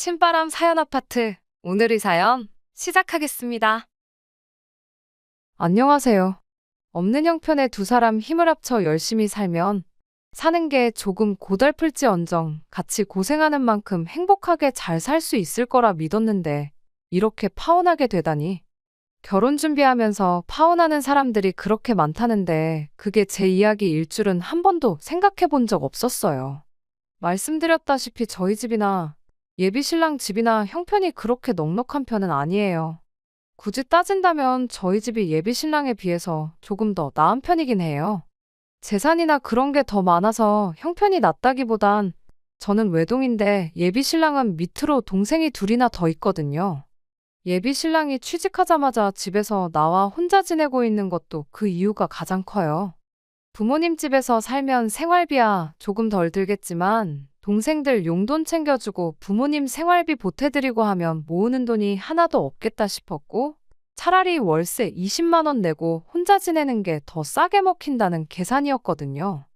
신바람 사연 아파트. 오늘의 사연 시작하겠습니다. 안녕하세요. 없는 형편에 두 사람 힘을 합쳐 열심히 살면 사는 게 조금 고달플지언정 같이 고생하는 만큼 행복하게 잘 살 수 있을 거라 믿었는데 이렇게 파혼하게 되다니. 결혼 준비하면서 파혼하는 사람들이 그렇게 많다는데 그게 제 이야기일 줄은 한 번도 생각해 본 적 없었어요. 말씀드렸다시피 저희 집이나 예비 신랑 집이나 형편이 그렇게 넉넉한 편은 아니에요. 굳이 따진다면 저희 집이 예비 신랑에 비해서 조금 더 나은 편이긴 해요. 재산이나 그런 게 더 많아서 형편이 낫다기보단 저는 외동인데 예비 신랑은 밑으로 동생이 둘이나 더 있거든요. 예비 신랑이 취직하자마자 집에서 나와 혼자 지내고 있는 것도 그 이유가 가장 커요. 부모님 집에서 살면 생활비야 조금 덜 들겠지만 동생들 용돈 챙겨주고 부모님 생활비 보태드리고 하면 모으는 돈이 하나도 없겠다 싶었고 차라리 월세 20만 원 내고 혼자 지내는 게 더 싸게 먹힌다는 계산이었거든요.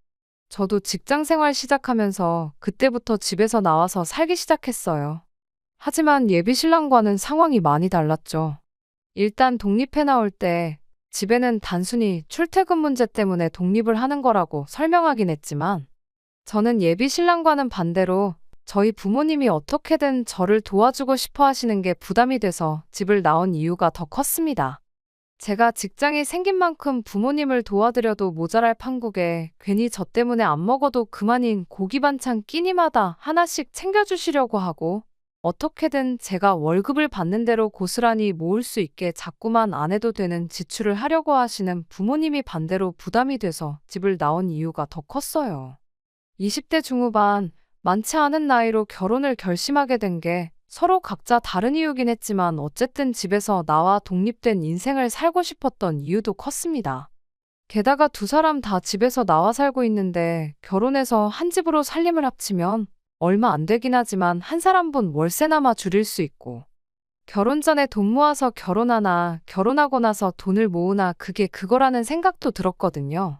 저도 직장 생활 시작하면서 그때부터 집에서 나와서 살기 시작했어요. 하지만 예비 신랑과는 상황이 많이 달랐죠. 일단 독립해 나올 때 집에는 단순히 출퇴근 문제 때문에 독립을 하는 거라고 설명하긴 했지만 저는 예비 신랑과는 반대로 저희 부모님이 어떻게든 저를 도와주고 싶어 하시는 게 부담이 돼서 집을 나온 이유가 더 컸습니다. 제가 직장이 생긴 만큼 부모님을 도와드려도 모자랄 판국에 괜히 저 때문에 안 먹어도 그만인 고기 반찬 끼니마다 하나씩 챙겨주시려고 하고 어떻게든 제가 월급을 받는 대로 고스란히 모을 수 있게 자꾸만 안 해도 되는 지출을 하려고 하시는 부모님이 반대로 부담이 돼서 집을 나온 이유가 더 컸어요. 20대 중후반, 많지 않은 나이로 결혼을 결심하게 된 게 서로 각자 다른 이유긴 했지만 어쨌든 집에서 나와 독립된 인생을 살고 싶었던 이유도 컸습니다. 게다가 두 사람 다 집에서 나와 살고 있는데 결혼해서 한 집으로 살림을 합치면 얼마 안 되긴 하지만 한 사람분 월세나마 줄일 수 있고 결혼 전에 돈 모아서 결혼하나 결혼하고 나서 돈을 모으나 그게 그거라는 생각도 들었거든요.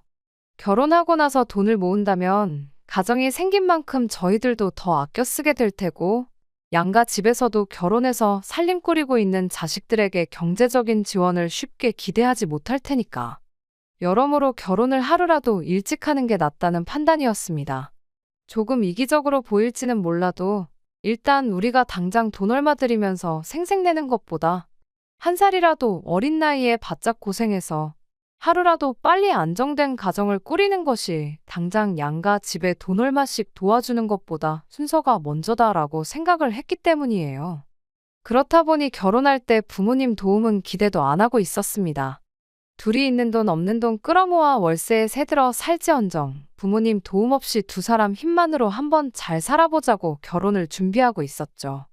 결혼하고 나서 돈을 모은다면 가정이 생긴 만큼 저희들도 더 아껴 쓰게 될 테고 양가 집에서도 결혼해서 살림 꾸리고 있는 자식들에게 경제적인 지원을 쉽게 기대하지 못할 테니까. 여러모로 결혼을 하루라도 일찍 하는 게 낫다는 판단이었습니다. 조금 이기적으로 보일지는 몰라도 일단 우리가 당장 돈 얼마 들이면서 생색내는 것보다 한 살이라도 어린 나이에 바짝 고생해서 하루라도 빨리 안정된 가정을 꾸리는 것이 당장 양가 집에 돈 얼마씩 도와주는 것보다 순서가 먼저다라고 생각을 했기 때문이에요. 그렇다 보니 결혼할 때 부모님 도움은 기대도 안 하고 있었습니다. 둘이 있는 돈 없는 돈 끌어모아 월세에 새들어 살지언정 부모님 도움 없이 두 사람 힘만으로 한번 잘 살아보자고 결혼을 준비하고 있었죠.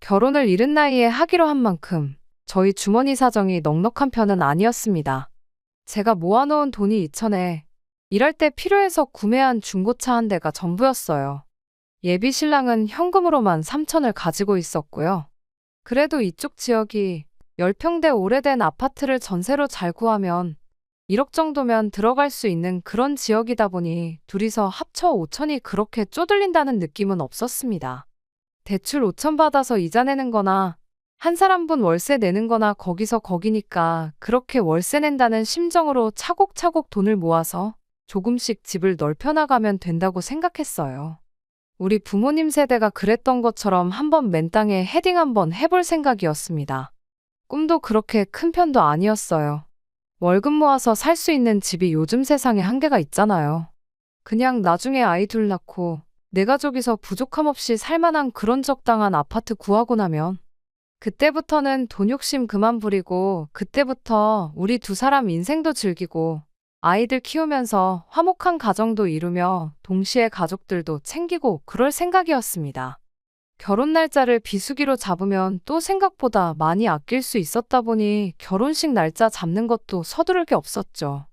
결혼을 이른 나이에 하기로 한 만큼 저희 주머니 사정이 넉넉한 편은 아니었습니다. 제가 모아놓은 돈이 2천에 일할 때 필요해서 구매한 중고차 한 대가 전부였어요. 예비 신랑은 현금으로만 3천을 가지고 있었고요. 그래도 이쪽 지역이 10평대 오래된 아파트를 전세로 잘 구하면 1억 정도면 들어갈 수 있는 그런 지역이다 보니 둘이서 합쳐 5천이 그렇게 쪼들린다는 느낌은 없었습니다. 대출 5천 받아서 이자 내는 거나 한 사람분 월세 내는 거나 거기서 거기니까 그렇게 월세 낸다는 심정으로 차곡차곡 돈을 모아서 조금씩 집을 넓혀나가면 된다고 생각했어요. 우리 부모님 세대가 그랬던 것처럼 한번 맨 땅에 헤딩 한번 해볼 생각이었습니다. 꿈도 그렇게 큰 편도 아니었어요. 월급 모아서 살 수 있는 집이 요즘 세상에 한계가 있잖아요. 그냥 나중에 아이 둘 낳고 내 가족이서 부족함 없이 살만한 그런 적당한 아파트 구하고 나면 그때부터는 돈 욕심 그만 부리고 그때부터 우리 두 사람 인생도 즐기고 아이들 키우면서 화목한 가정도 이루며 동시에 가족들도 챙기고 그럴 생각이었습니다. 결혼 날짜를 비수기로 잡으면 또 생각보다 많이 아낄 수 있었다 보니 결혼식 날짜 잡는 것도 서두를 게 없었죠.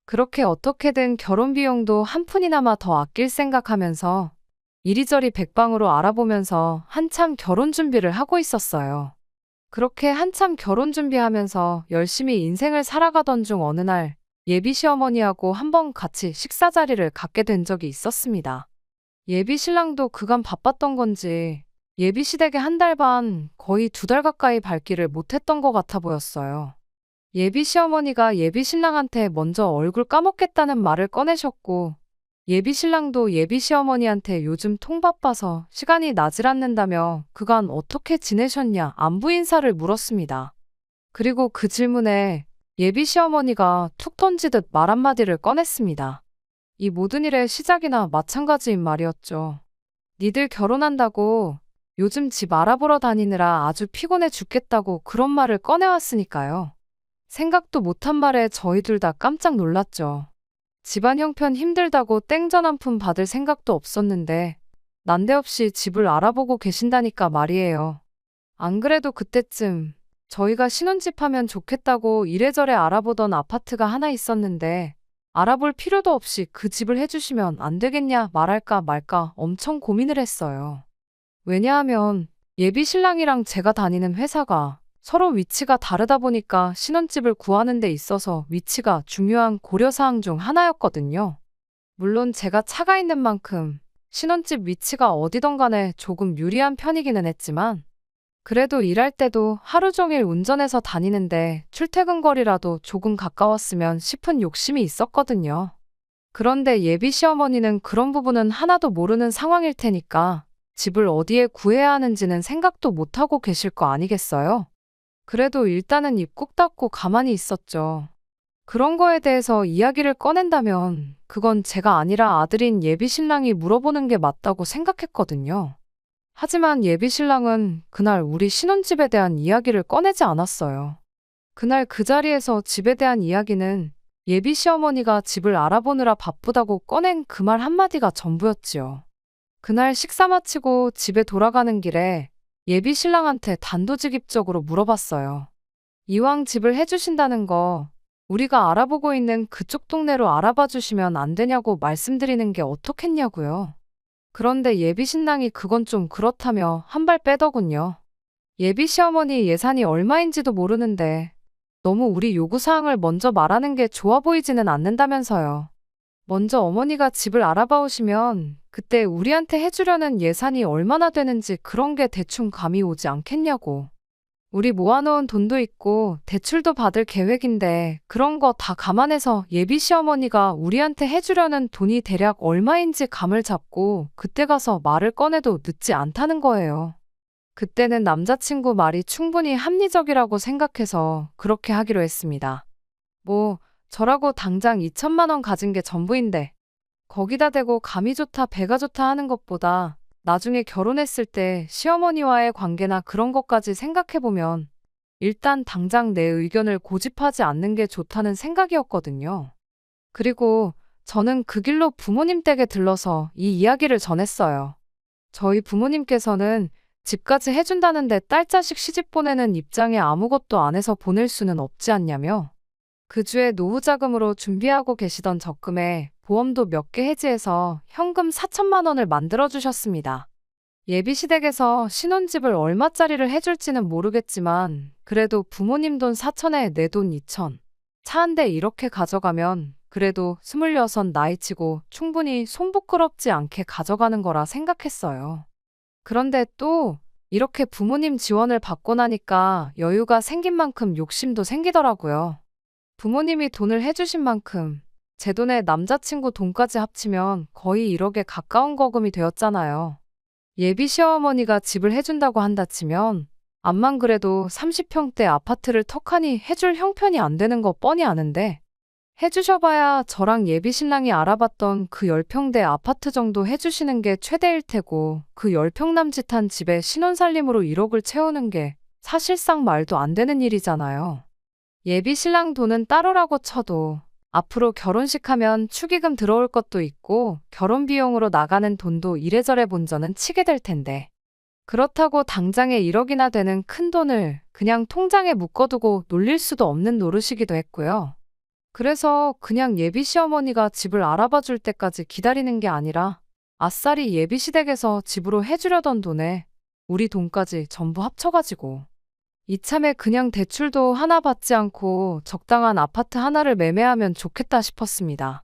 그렇게 어떻게든 결혼 비용도 한 푼이나마 더 아낄 생각하면서 이리저리 백방으로 알아보면서 한참 결혼 준비를 하고 있었어요. 그렇게 한참 결혼 준비하면서 열심히 인생을 살아가던 중 어느 날 예비 시어머니하고 한번 같이 식사 자리를 갖게 된 적이 있었습니다. 예비 신랑도 그간 바빴던 건지 예비 시댁에 한 달 반, 거의 2달 가까이 발길을 못했던 것 같아 보였어요. 예비 시어머니가 예비 신랑한테 먼저 얼굴 까먹겠다는 말을 꺼내셨고, 예비 신랑도 예비 시어머니한테 요즘 통 바빠서 시간이 나질 않는다며 그간 어떻게 지내셨냐 안부 인사를 물었습니다. 그리고 그 질문에 예비 시어머니가 툭 던지듯 말 한마디를 꺼냈습니다. 이 모든 일의 시작이나 마찬가지인 말이었죠. 니들 결혼한다고 요즘 집 알아보러 다니느라 아주 피곤해 죽겠다고 그런 말을 꺼내왔으니까요. 생각도 못한 말에 저희 둘 다 깜짝 놀랐죠. 집안 형편 힘들다고 땡전 한 푼 받을 생각도 없었는데 난데없이 집을 알아보고 계신다니까 말이에요. 안 그래도 그때쯤 저희가 신혼집 하면 좋겠다고 이래저래 알아보던 아파트가 하나 있었는데 알아볼 필요도 없이 그 집을 해주시면 안 되겠냐 말할까 말까 엄청 고민을 했어요. 왜냐하면 예비 신랑이랑 제가 다니는 회사가 서로 위치가 다르다 보니까 신혼집을 구하는 데 있어서 위치가 중요한 고려사항 중 하나였거든요. 물론 제가 차가 있는 만큼 신혼집 위치가 어디든 간에 조금 유리한 편이기는 했지만 그래도 일할 때도 하루 종일 운전해서 다니는데 출퇴근 거리라도 조금 가까웠으면 싶은 욕심이 있었거든요. 그런데 예비 시어머니는 그런 부분은 하나도 모르는 상황일 테니까 집을 어디에 구해야 하는지는 생각도 못하고 계실 거 아니겠어요? 그래도 일단은 입 꾹 닫고 가만히 있었죠. 그런 거에 대해서 이야기를 꺼낸다면 그건 제가 아니라 아들인 예비 신랑이 물어보는 게 맞다고 생각했거든요. 하지만 예비 신랑은 그날 우리 신혼집에 대한 이야기를 꺼내지 않았어요. 그날 그 자리에서 집에 대한 이야기는 예비 시어머니가 집을 알아보느라 바쁘다고 꺼낸 그 말 한마디가 전부였지요. 그날 식사 마치고 집에 돌아가는 길에 예비 신랑한테 단도직입적으로 물어봤어요. 이왕 집을 해주신다는 거 우리가 알아보고 있는 그쪽 동네로 알아봐 주시면 안 되냐고 말씀드리는 게 어떻겠냐고요. 그런데 예비 신랑이 그건 좀 그렇다며 한 발 빼더군요. 예비 시어머니 예산이 얼마인지도 모르는데 너무 우리 요구사항을 먼저 말하는 게 좋아 보이지는 않는다면서요. 먼저 어머니가 집을 알아봐 오시면 그때 우리한테 해주려는 예산이 얼마나 되는지 그런 게 대충 감이 오지 않겠냐고. 우리 모아놓은 돈도 있고 대출도 받을 계획인데 그런 거 다 감안해서 예비 시어머니가 우리한테 해주려는 돈이 대략 얼마인지 감을 잡고 그때 가서 말을 꺼내도 늦지 않다는 거예요. 그때는 남자친구 말이 충분히 합리적이라고 생각해서 그렇게 하기로 했습니다. 뭐 저라고 당장 2천만 원 가진 게 전부인데 거기다 대고 감이 좋다 배가 좋다 하는 것보다 나중에 결혼했을 때 시어머니와의 관계나 그런 것까지 생각해보면 일단 당장 내 의견을 고집하지 않는 게 좋다는 생각이었거든요. 그리고 저는 그 길로 부모님 댁에 들러서 이 이야기를 전했어요. 저희 부모님께서는 집까지 해준다는데 딸 자식 시집 보내는 입장에 아무것도 안 해서 보낼 수는 없지 않냐며 그 주에 노후 자금으로 준비하고 계시던 적금에 보험도 몇 개 해지해서 현금 4천만 원을 만들어 주셨습니다. 예비 시댁에서 신혼집을 얼마짜리를 해줄지는 모르겠지만 그래도 부모님 돈 4천에 내 돈 2천. 차 한 대 이렇게 가져가면 그래도 26 나이치고 충분히 손 부끄럽지 않게 가져가는 거라 생각했어요. 그런데 또 이렇게 부모님 지원을 받고 나니까 여유가 생긴 만큼 욕심도 생기더라고요. 부모님이 돈을 해주신 만큼 제 돈에 남자친구 돈까지 합치면 거의 1억에 가까운 거금이 되었잖아요. 예비 시어머니가 집을 해준다고 한다 치면 암만 그래도 30평대 아파트를 턱하니 해줄 형편이 안 되는 거 뻔히 아는데 해주셔봐야 저랑 예비 신랑이 알아봤던 그 10평대 아파트 정도 해주시는 게 최대일 테고 그 10평 남짓한 집에 신혼살림으로 1억을 채우는 게 사실상 말도 안 되는 일이잖아요. 예비 신랑 돈은 따로라고 쳐도 앞으로 결혼식 하면 축의금 들어올 것도 있고 결혼 비용으로 나가는 돈도 이래저래 본전은 치게 될 텐데 그렇다고 당장에 1억이나 되는 큰 돈을 그냥 통장에 묶어두고 놀릴 수도 없는 노릇이기도 했고요. 그래서 그냥 예비 시어머니가 집을 알아봐 줄 때까지 기다리는 게 아니라 아싸리 예비 시댁에서 집으로 해주려던 돈에 우리 돈까지 전부 합쳐가지고 이참에 그냥 대출도 하나 받지 않고 적당한 아파트 하나를 매매하면 좋겠다 싶었습니다.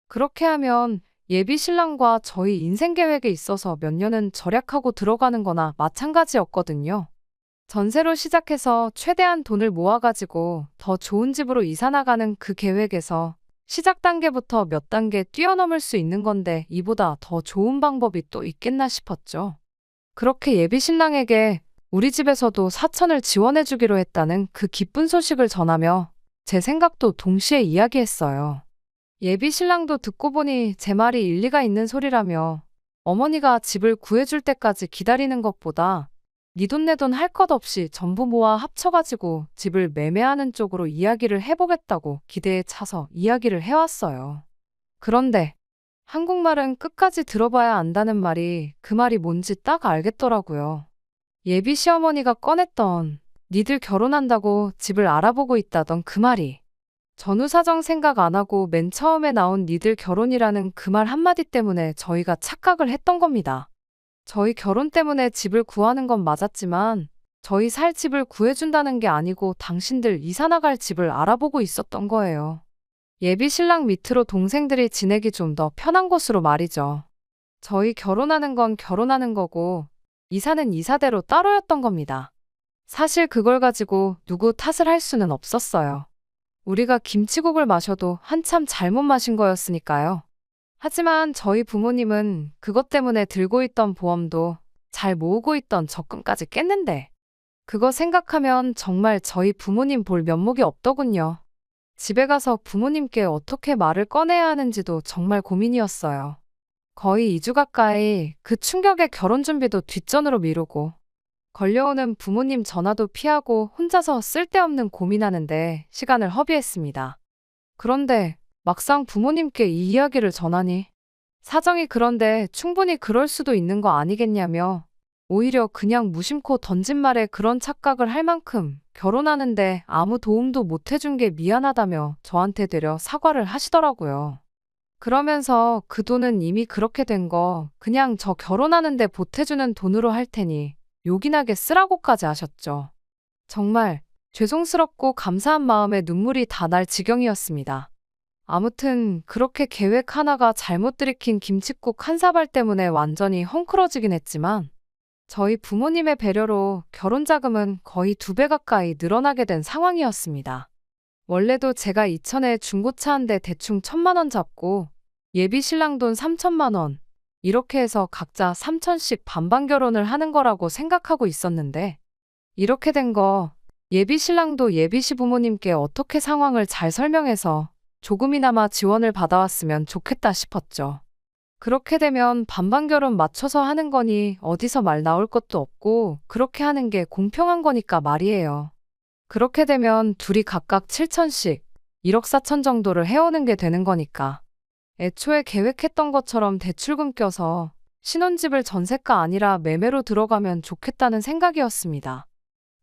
그렇게 하면 예비 신랑과 저희 인생 계획에 있어서 몇 년은 절약하고 들어가는 거나 마찬가지였거든요. 전세로 시작해서 최대한 돈을 모아가지고 더 좋은 집으로 이사 나가는 그 계획에서 시작 단계부터 몇 단계 뛰어넘을 수 있는 건데 이보다 더 좋은 방법이 또 있겠나 싶었죠. 그렇게 예비 신랑에게 우리 집에서도 4천을 지원해주기로 했다는 그 기쁜 소식을 전하며 제 생각도 동시에 이야기했어요. 예비 신랑도 듣고 보니 제 말이 일리가 있는 소리라며 어머니가 집을 구해줄 때까지 기다리는 것보다 네 돈 내 돈 할 것 없이 전부 모아 합쳐가지고 집을 매매하는 쪽으로 이야기를 해보겠다고 기대에 차서 이야기를 해왔어요. 그런데 한국말은 끝까지 들어봐야 안다는 말이 그 말이 뭔지 딱 알겠더라고요. 예비 시어머니가 꺼냈던 니들 결혼한다고 집을 알아보고 있다던 그 말이 전후사정 생각 안 하고 맨 처음에 나온 니들 결혼이라는 그 말 한마디 때문에 저희가 착각을 했던 겁니다. 저희 결혼 때문에 집을 구하는 건 맞았지만 저희 살 집을 구해준다는 게 아니고 당신들 이사 나갈 집을 알아보고 있었던 거예요. 예비 신랑 밑으로 동생들이 지내기 좀 더 편한 곳으로 말이죠. 저희 결혼하는 건 결혼하는 거고 이사는 이사대로 따로였던 겁니다. 사실 그걸 가지고 누구 탓을 할 수는 없었어요. 우리가 김치국을 마셔도 한참 잘못 마신 거였으니까요. 하지만 저희 부모님은 그것 때문에 들고 있던 보험도 잘 모으고 있던 적금까지 깼는데 그거 생각하면 정말 저희 부모님 볼 면목이 없더군요. 집에 가서 부모님께 어떻게 말을 꺼내야 하는지도 정말 고민이었어요. 거의 2주 가까이 그 충격에 결혼 준비도 뒷전으로 미루고 걸려오는 부모님 전화도 피하고 혼자서 쓸데없는 고민하는데 시간을 허비했습니다. 그런데 막상 부모님께 이 이야기를 전하니 사정이 그런데 충분히 그럴 수도 있는 거 아니겠냐며 오히려 그냥 무심코 던진 말에 그런 착각을 할 만큼 결혼하는데 아무 도움도 못 해준 게 미안하다며 저한테 되려 사과를 하시더라고요. 그러면서 그 돈은 이미 그렇게 된 거 그냥 저 결혼하는데 보태주는 돈으로 할 테니 요긴하게 쓰라고까지 하셨죠. 정말 죄송스럽고 감사한 마음에 눈물이 다 날 지경이었습니다. 아무튼 그렇게 계획 하나가 잘못 들이킨 김칫국 한 사발 때문에 완전히 헝클어지긴 했지만 저희 부모님의 배려로 결혼 자금은 거의 2배 가까이 늘어나게 된 상황이었습니다. 원래도 제가 이천에 중고차 한 대 대충 1,000만 원 잡고 예비 신랑 돈 3천만 원 이렇게 해서 각자 3천씩 반반 결혼을 하는 거라고 생각하고 있었는데 이렇게 된 거 예비 신랑도 예비 시부모님께 어떻게 상황을 잘 설명해서 조금이나마 지원을 받아왔으면 좋겠다 싶었죠. 그렇게 되면 반반 결혼 맞춰서 하는 거니 어디서 말 나올 것도 없고 그렇게 하는 게 공평한 거니까 말이에요. 그렇게 되면 둘이 각각 7천씩 1억 4천 정도를 해오는 게 되는 거니까. 애초에 계획했던 것처럼 대출금 껴서 신혼집을 전세가 아니라 매매로 들어가면 좋겠다는 생각이었습니다.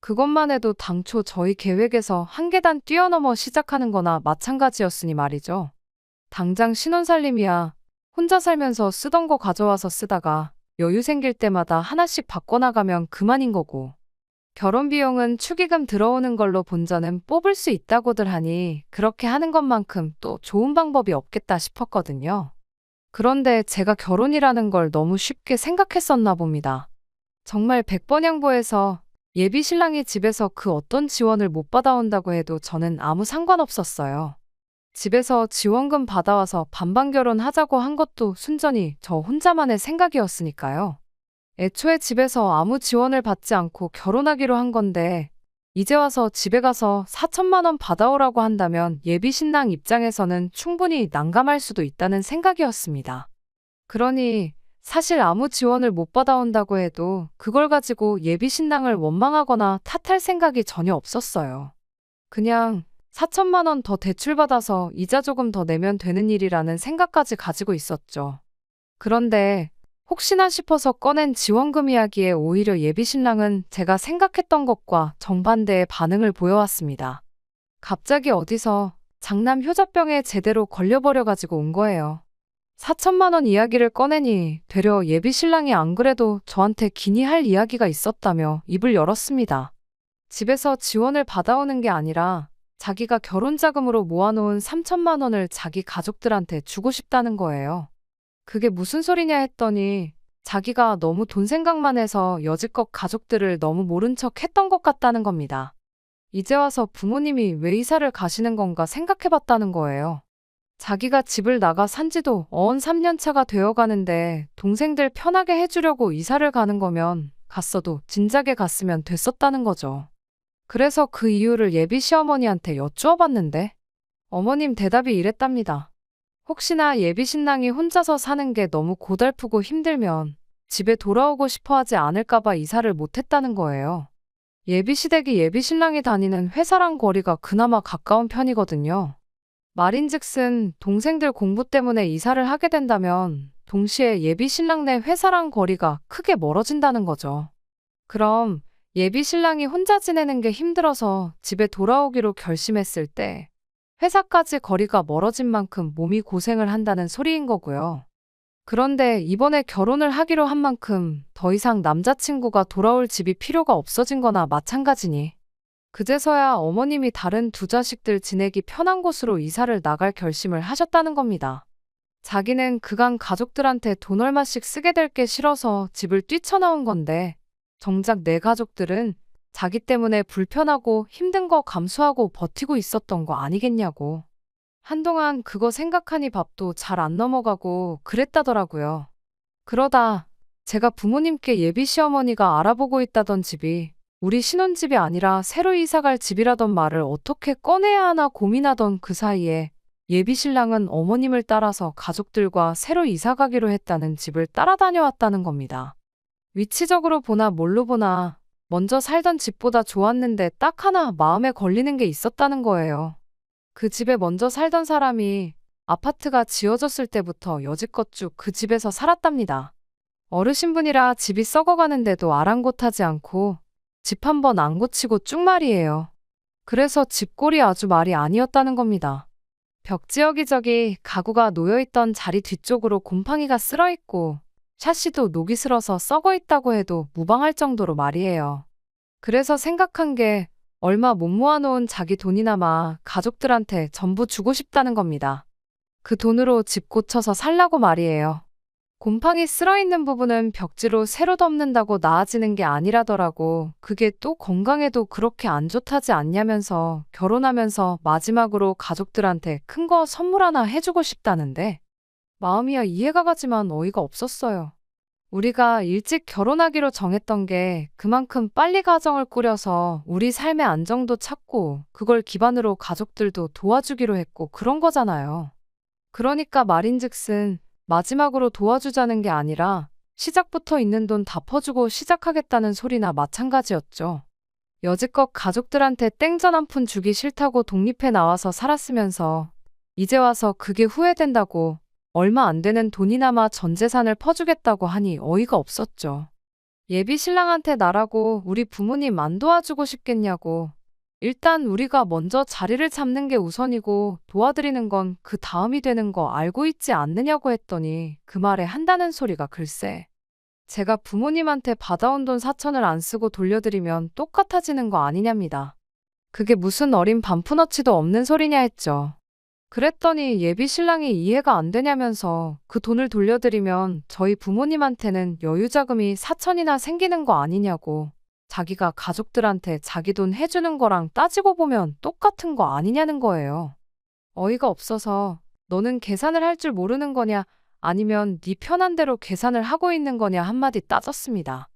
그것만 해도 당초 저희 계획에서 한 계단 뛰어넘어 시작하는 거나 마찬가지였으니 말이죠. 당장 신혼살림이야 혼자 살면서 쓰던 거 가져와서 쓰다가 여유 생길 때마다 하나씩 바꿔나가면 그만인 거고 결혼 비용은 축의금 들어오는 걸로 본전은 뽑을 수 있다고들 하니 그렇게 하는 것만큼 또 좋은 방법이 없겠다 싶었거든요. 그런데 제가 결혼이라는 걸 너무 쉽게 생각했었나 봅니다. 정말 백번양보해서 예비 신랑이 집에서 그 어떤 지원을 못 받아온다고 해도 저는 아무 상관없었어요. 집에서 지원금 받아와서 반반 결혼하자고 한 것도 순전히 저 혼자만의 생각이었으니까요. 애초에 집에서 아무 지원을 받지 않고 결혼하기로 한 건데 이제 와서 집에 가서 4천만 원 받아오라고 한다면 예비 신랑 입장에서는 충분히 난감할 수도 있다는 생각이었습니다. 그러니 사실 아무 지원을 못 받아온다고 해도 그걸 가지고 예비 신랑을 원망하거나 탓할 생각이 전혀 없었어요. 그냥 4천만 원 더 대출받아서 이자 조금 더 내면 되는 일이라는 생각까지 가지고 있었죠. 그런데 혹시나 싶어서 꺼낸 지원금 이야기에 오히려 예비 신랑은 제가 생각했던 것과 정반대의 반응을 보여왔습니다. 갑자기 어디서 장남 효자병에 제대로 걸려버려가지고 온 거예요. 4천만 원 이야기를 꺼내니 되려 예비 신랑이 안 그래도 저한테 기니 할 이야기가 있었다며 입을 열었습니다. 집에서 지원을 받아오는 게 아니라 자기가 결혼 자금으로 모아놓은 3천만 원을 자기 가족들한테 주고 싶다는 거예요. 그게 무슨 소리냐 했더니 자기가 너무 돈 생각만 해서 여지껏 가족들을 너무 모른 척 했던 것 같다는 겁니다. 이제 와서 부모님이 왜 이사를 가시는 건가 생각해 봤다는 거예요. 자기가 집을 나가 산 지도 어언 3년 차가 되어 가는데 동생들 편하게 해주려고 이사를 가는 거면 갔어도 진작에 갔으면 됐었다는 거죠. 그래서 그 이유를 예비 시어머니한테 여쭈어 봤는데 어머님 대답이 이랬답니다. 혹시나 예비 신랑이 혼자서 사는 게 너무 고달프고 힘들면 집에 돌아오고 싶어 하지 않을까봐 이사를 못했다는 거예요. 예비 시댁이 예비 신랑이 다니는 회사랑 거리가 그나마 가까운 편이거든요. 말인즉슨 동생들 공부 때문에 이사를 하게 된다면 동시에 예비 신랑 네 회사랑 거리가 크게 멀어진다는 거죠. 그럼 예비 신랑이 혼자 지내는 게 힘들어서 집에 돌아오기로 결심했을 때 회사까지 거리가 멀어진 만큼 몸이 고생을 한다는 소리인 거고요. 그런데 이번에 결혼을 하기로 한 만큼 더 이상 남자친구가 돌아올 집이 필요가 없어진 거나 마찬가지니 그제서야 어머님이 다른 두 자식들 지내기 편한 곳으로 이사를 나갈 결심을 하셨다는 겁니다. 자기는 그간 가족들한테 돈 얼마씩 쓰게 될 게 싫어서 집을 뛰쳐나온 건데 정작 내 가족들은 자기 때문에 불편하고 힘든 거 감수하고 버티고 있었던 거 아니겠냐고. 한동안 그거 생각하니 밥도 잘 안 넘어가고 그랬다더라고요. 그러다 제가 부모님께 예비 시어머니가 알아보고 있다던 집이 우리 신혼집이 아니라 새로 이사갈 집이라던 말을 어떻게 꺼내야 하나 고민하던 그 사이에 예비 신랑은 어머님을 따라서 가족들과 새로 이사가기로 했다는 집을 따라다녀왔다는 겁니다. 위치적으로 보나 뭘로 보나 먼저 살던 집보다 좋았는데 딱 하나 마음에 걸리는 게 있었다는 거예요. 그 집에 먼저 살던 사람이 아파트가 지어졌을 때부터 여지껏 쭉 그 집에서 살았답니다. 어르신분이라 집이 썩어가는데도 아랑곳하지 않고 집 한 번 안 고치고 쭉 말이에요. 그래서 집골이 아주 말이 아니었다는 겁니다. 벽지 여기저기 가구가 놓여있던 자리 뒤쪽으로 곰팡이가 쓸어있고 샤시도 녹이 슬어서 썩어있다고 해도 무방할 정도로 말이에요. 그래서 생각한 게 얼마 못 모아놓은 자기 돈이나마 가족들한테 전부 주고 싶다는 겁니다. 그 돈으로 집 고쳐서 살라고 말이에요. 곰팡이 쓸어있는 부분은 벽지로 새로 덮는다고 나아지는 게 아니라더라고. 그게 또 건강에도 그렇게 안 좋다지 않냐면서 결혼하면서 마지막으로 가족들한테 큰 거 선물 하나 해주고 싶다는데 마음이야 이해가 가지만 어이가 없었어요. 우리가 일찍 결혼하기로 정했던 게 그만큼 빨리 가정을 꾸려서 우리 삶의 안정도 찾고 그걸 기반으로 가족들도 도와주기로 했고 그런 거잖아요. 그러니까 말인즉슨 마지막으로 도와주자는 게 아니라 시작부터 있는 돈 다 퍼주고 시작하겠다는 소리나 마찬가지였죠. 여지껏 가족들한테 땡전 한 푼 주기 싫다고 독립해 나와서 살았으면서 이제 와서 그게 후회된다고 얼마 안 되는 돈이나마 전 재산을 퍼주겠다고 하니 어이가 없었죠. 예비 신랑한테 나라고 우리 부모님 안 도와주고 싶겠냐고. 일단 우리가 먼저 자리를 잡는 게 우선이고 도와드리는 건 그 다음이 되는 거 알고 있지 않느냐고 했더니 그 말에 한다는 소리가 글쎄. 제가 부모님한테 받아온 돈 4천을 안 쓰고 돌려드리면 똑같아지는 거 아니냐입니다. 그게 무슨 어린 반푼어치도 없는 소리냐 했죠. 그랬더니 예비 신랑이 이해가 안 되냐면서 그 돈을 돌려드리면 저희 부모님한테는 여유자금이 4천이나 생기는 거 아니냐고. 자기가 가족들한테 자기 돈 해주는 거랑 따지고 보면 똑같은 거 아니냐는 거예요. 어이가 없어서 너는 계산을 할 줄 모르는 거냐 아니면 네 편한 대로 계산을 하고 있는 거냐 한마디 따졌습니다.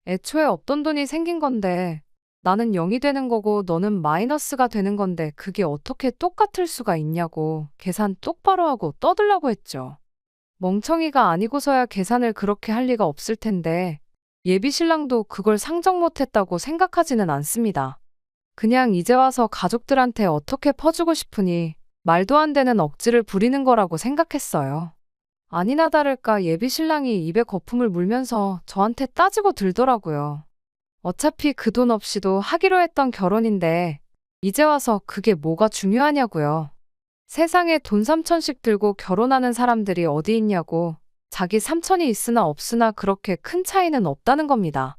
애초에 없던 돈이 생긴 건데 나는 0이 되는 거고 너는 마이너스가 되는 건데 그게 어떻게 똑같을 수가 있냐고 계산 똑바로 하고 떠들라고 했죠. 멍청이가 아니고서야 계산을 그렇게 할 리가 없을 텐데 예비 신랑도 그걸 상정 못했다고 생각하지는 않습니다. 그냥 이제 와서 가족들한테 어떻게 퍼주고 싶으니 말도 안 되는 억지를 부리는 거라고 생각했어요. 아니나 다를까 예비 신랑이 입에 거품을 물면서 저한테 따지고 들더라고요. 어차피 그 돈 없이도 하기로 했던 결혼인데 이제 와서 그게 뭐가 중요하냐고요. 세상에 돈 3천씩 들고 결혼하는 사람들이 어디 있냐고. 자기 3천이 있으나 없으나 그렇게 큰 차이는 없다는 겁니다.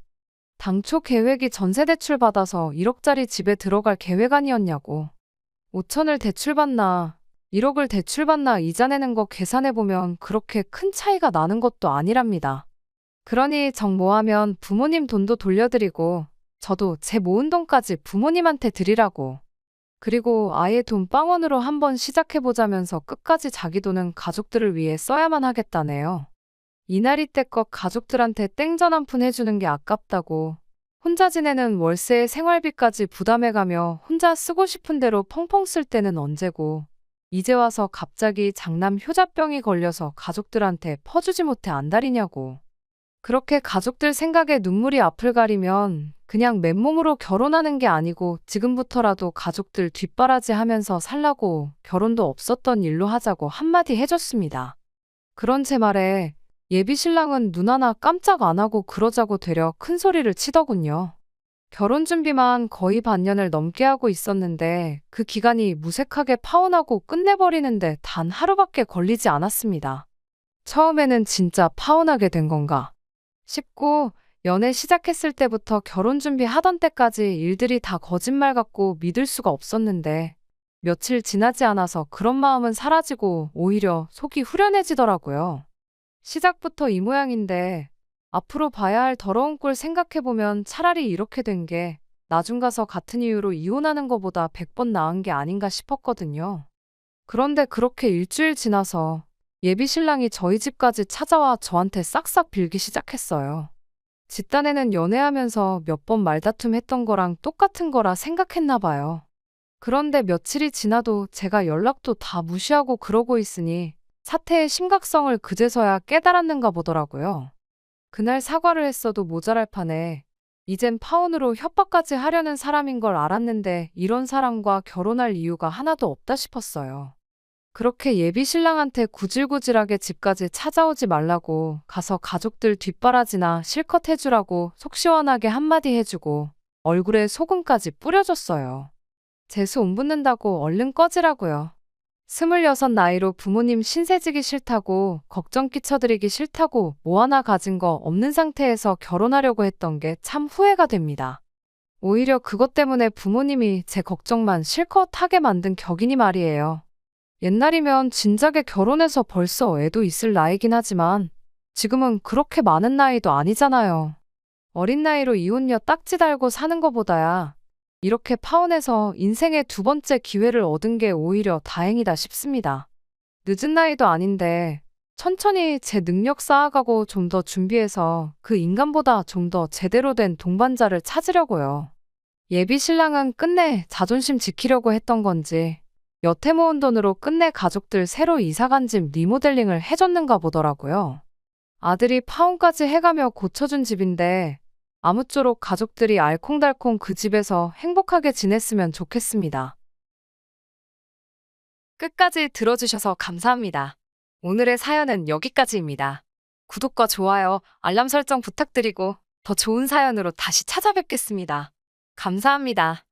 당초 계획이 전세 대출 받아서 1억짜리 집에 들어갈 계획 아니었냐고. 5천을 대출받나 1억을 대출받나 이자 내는 거 계산해보면 그렇게 큰 차이가 나는 것도 아니랍니다. 그러니 정 모으면 부모님 돈도 돌려드리고 저도 제 모은 돈까지 부모님한테 드리라고. 그리고 아예 돈 빵원으로 한번 시작해보자면서 끝까지 자기 돈은 가족들을 위해 써야만 하겠다네요. 이날이 때껏 가족들한테 땡전 한 푼 해주는 게 아깝다고, 혼자 지내는 월세에 생활비까지 부담해가며 혼자 쓰고 싶은 대로 펑펑 쓸 때는 언제고, 이제 와서 갑자기 장남 효자병이 걸려서 가족들한테 퍼주지 못해 안달이냐고. 그렇게 가족들 생각에 눈물이 앞을 가리면 그냥 맨몸으로 결혼하는 게 아니고 지금부터라도 가족들 뒷바라지 하면서 살라고 결혼도 없었던 일로 하자고 한마디 해줬습니다. 그런 제 말에 예비 신랑은 눈 하나 깜짝 안 하고 그러자고 되려 큰 소리를 치더군요. 결혼 준비만 거의 반년을 넘게 하고 있었는데 그 기간이 무색하게 파혼하고 끝내버리는데 단 하루밖에 걸리지 않았습니다. 처음에는 진짜 파혼하게 된 건가 싶고, 연애 시작했을 때부터 결혼 준비하던 때까지 일들이 다 거짓말 같고 믿을 수가 없었는데 며칠 지나지 않아서 그런 마음은 사라지고 오히려 속이 후련해지더라고요. 시작부터 이 모양인데 앞으로 봐야 할 더러운 꼴 생각해보면 차라리 이렇게 된 게 나중 가서 같은 이유로 이혼하는 것보다 100번 나은 게 아닌가 싶었거든요. 그런데 그렇게 일주일 지나서 예비 신랑이 저희 집까지 찾아와 저한테 싹싹 빌기 시작했어요. 집단에는 연애하면서 몇 번 말다툼했던 거랑 똑같은 거라 생각했나 봐요. 그런데 며칠이 지나도 제가 연락도 다 무시하고 그러고 있으니 사태의 심각성을 그제서야 깨달았는가 보더라고요. 그날 사과를 했어도 모자랄 판에 이젠 파혼으로 협박까지 하려는 사람인 걸 알았는데 이런 사람과 결혼할 이유가 하나도 없다 싶었어요. 그렇게 예비 신랑한테 구질구질하게 집까지 찾아오지 말라고 가서 가족들 뒷바라지나 실컷 해주라고 속 시원하게 한마디 해주고 얼굴에 소금까지 뿌려줬어요. 재수 온 붓는다고 얼른 꺼지라고요. 26 나이로 부모님 신세지기 싫다고, 걱정 끼쳐드리기 싫다고 뭐 하나 가진 거 없는 상태에서 결혼하려고 했던 게 참 후회가 됩니다. 오히려 그것 때문에 부모님이 제 걱정만 실컷 하게 만든 격이니 말이에요. 옛날이면 진작에 결혼해서 벌써 애도 있을 나이긴 하지만 지금은 그렇게 많은 나이도 아니잖아요. 어린 나이로 이혼녀 딱지 달고 사는 것보다야 이렇게 파혼해서 인생의 두 번째 기회를 얻은 게 오히려 다행이다 싶습니다. 늦은 나이도 아닌데 천천히 제 능력 쌓아가고 좀 더 준비해서 그 인간보다 좀 더 제대로 된 동반자를 찾으려고요. 예비 신랑은 끝내 자존심 지키려고 했던 건지 여태 모은 돈으로 끝내 가족들 새로 이사간 집 리모델링을 해줬는가 보더라고요. 아들이 파혼까지 해가며 고쳐준 집인데 아무쪼록 가족들이 알콩달콩 그 집에서 행복하게 지냈으면 좋겠습니다. 끝까지 들어주셔서 감사합니다. 오늘의 사연은 여기까지입니다. 구독과 좋아요, 알람 설정 부탁드리고 더 좋은 사연으로 다시 찾아뵙겠습니다. 감사합니다.